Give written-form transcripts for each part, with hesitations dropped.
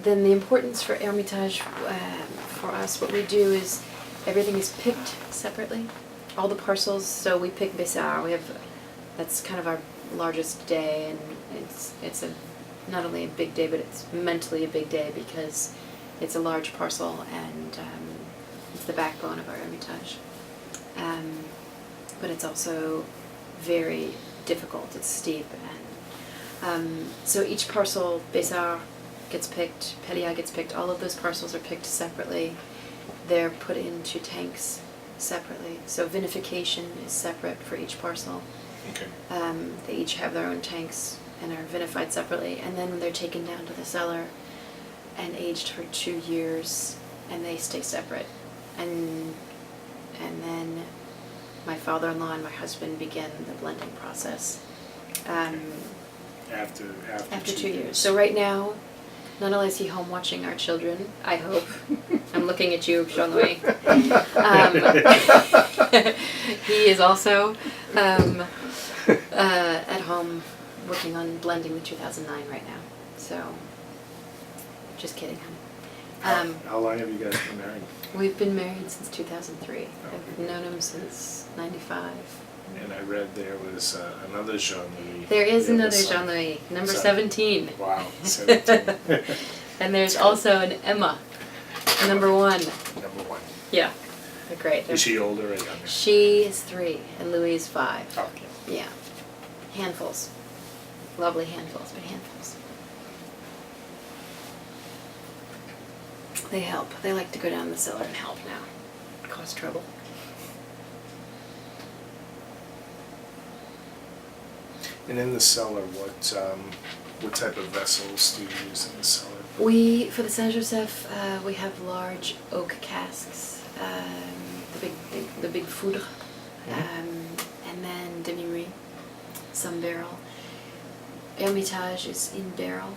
then the importance for Hermitage, for us, what we do is everything is picked separately. All the parcels, so we pick Bessar. That's kind of our largest day, and it's not only a big day, but it's mentally a big day because it's a large parcel and it's the backbone of our Hermitage. But it's also very difficult. It's steep, and so each parcel, Bessar gets picked, Pelliat gets picked. All of those parcels are picked separately. They're put into tanks separately. So vinification is separate for each parcel. Okay. They each have their own tanks and are vinified separately, and then they're taken down to the cellar and aged for 2 years, and they stay separate. And then my father-in-law and my husband begin the blending process. After 2 years. So right now, not only is he home watching our children, I hope. I'm looking at you, Jean-Louis. He is also at home working on blending the 2009 right now. So, just kidding, honey. How long have you guys been married? We've been married since 2003. I've known him since 95. And I read there was another Jean-Louis. There is another Jean-Louis, number 17. Wow, 17. And there's also an Emma, number 1. Number 1. Yeah, they're great. Is she older or younger? She is 3 and Louis is 5. Okay. Yeah, handfuls. Lovely handfuls, but handfuls. They help. They like to go down the cellar and help now. Cause trouble. And in the cellar, what type of vessels do you use in the cellar? For the Saint Joseph, we have large oak casks, the big foudre, and then demi-murie, some barrel. Hermitage is in barrel,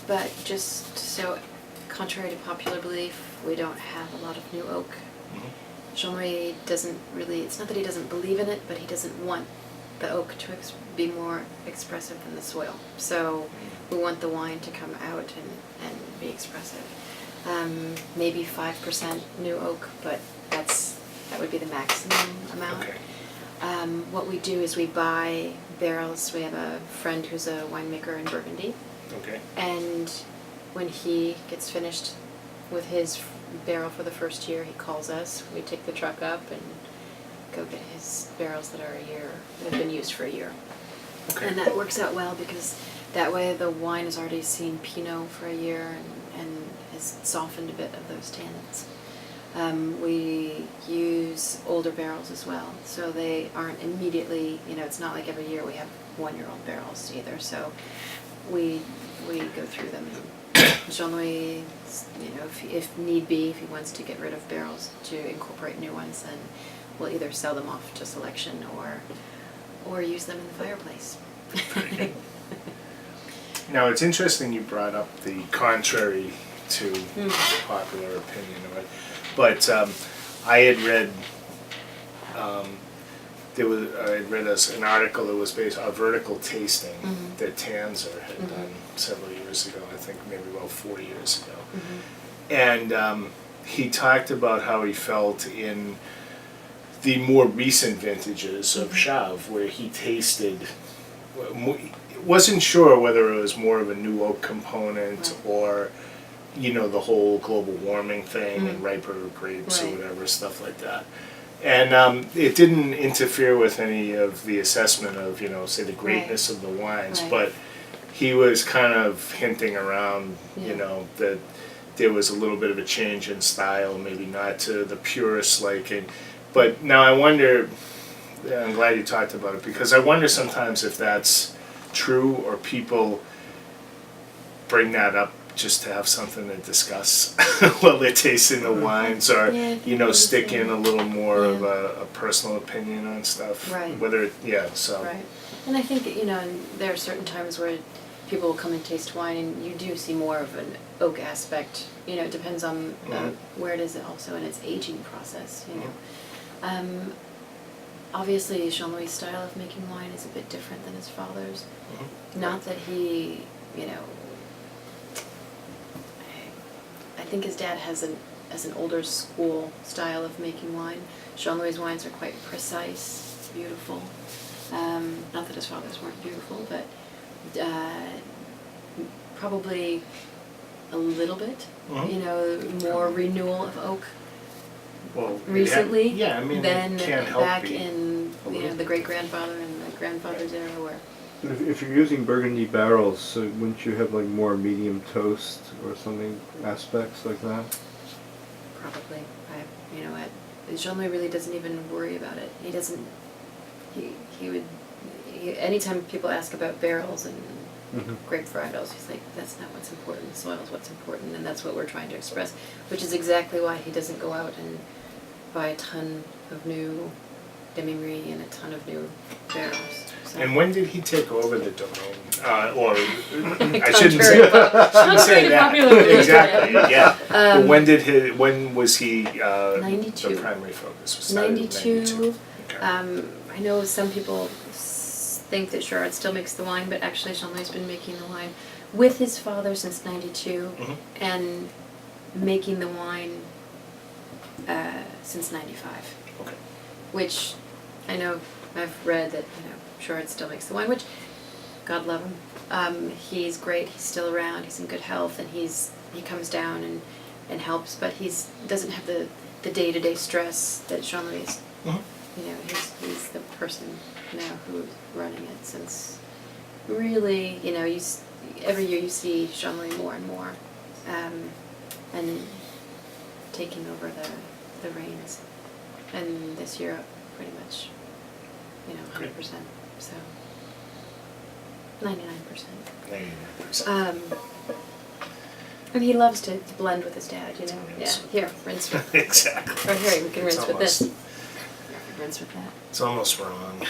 but just so, contrary to popular belief, we don't have a lot of new oak. Jean-Louis doesn't really, it's not that he doesn't believe in it, but he doesn't want the oak to be more expressive than the soil. So we want the wine to come out and be expressive. Maybe 5% new oak, but that would be the maximum amount. Okay. What we do is we buy barrels. We have a friend who's a winemaker in Burgundy. Okay. And when he gets finished with his barrel for the first year, he calls us. We take the truck up and go get his barrels that have been used for a year. Okay. And that works out well because that way the wine has already seen Pinot for a year and has softened a bit of those tannins. We use older barrels as well, so they aren't immediately, it's not like every year we have 1-year-old barrels either, so we go through them. Jean-Louis, if need be, if he wants to get rid of barrels to incorporate new ones, then we'll either sell them off to selection or use them in the fireplace. Now, it's interesting you brought up the contrary to popular opinion of it, but I had read an article that was based on a vertical tasting that Tanzer had done several years ago, I think maybe about 4 years ago. And he talked about how he felt in the more recent vintages of Chave, where he tasted, wasn't sure whether it was more of a new oak component or, the whole global warming thing and riper grapes or whatever, stuff like that. And it didn't interfere with any of the assessment of, say, the greatness of the wines, but he was kind of hinting around, that there was a little bit of a change in style, maybe not to the purest liking. But now I wonder, I'm glad you talked about it, because I wonder sometimes if that's true or people bring that up just to have something to discuss while they're tasting the wines, or stick in a little more of a personal opinion on stuff. Right. Whether Right. And I think and there are certain times where people will come and taste wine, and you do see more of an oak aspect. It depends on where it is also in its aging process. Obviously, Jean-Louis' style of making wine is a bit different than his father's. Not that he, think his dad has an older school style of making wine. Jean-Louis' wines are quite precise, beautiful. Not that his father's weren't beautiful, but probably a little bit, more renewal of oak Well, recently yeah, I mean, than it can't help back be in a little the great-grandfather and the grandfather's era where If you're using Burgundy barrels, so wouldn't you have like more medium toast or something aspects like that? probably, Jean-Louis really doesn't even worry about it. He doesn't, anytime people ask about barrels and grape varietals, he's like, that's not what's important, soil's what's important, and that's what we're trying to express, which is exactly why he doesn't go out and buy a ton of new demi-brie and a ton of new barrels. So. And when did he take over the domain? Or I Contrary shouldn't say to that. popular belief. Exactly. Yeah. But when was he 92. the primary focus? Was 92. Okay. I know some people think that Sherrod still makes the wine, but actually Jean-Louis been making the wine with his father since 92 and making the wine since 95. Okay. Which I know I've read that Sherrod still makes the wine, which God love him. He's great. He's still around. He's in good health, and he comes down and helps, but he's doesn't have the day-to-day stress that Jean-Louis is. He's the person now who's running it since really, every year you see Jean-Louis more and more, and taking over the reins, and this year pretty much, 100%, so 99%. 99%. And he loves to blend with his dad, Yeah, here, rinse with. Exactly. Or here, we can rinse with this. Almost- Rinse with that. It's almost wrong.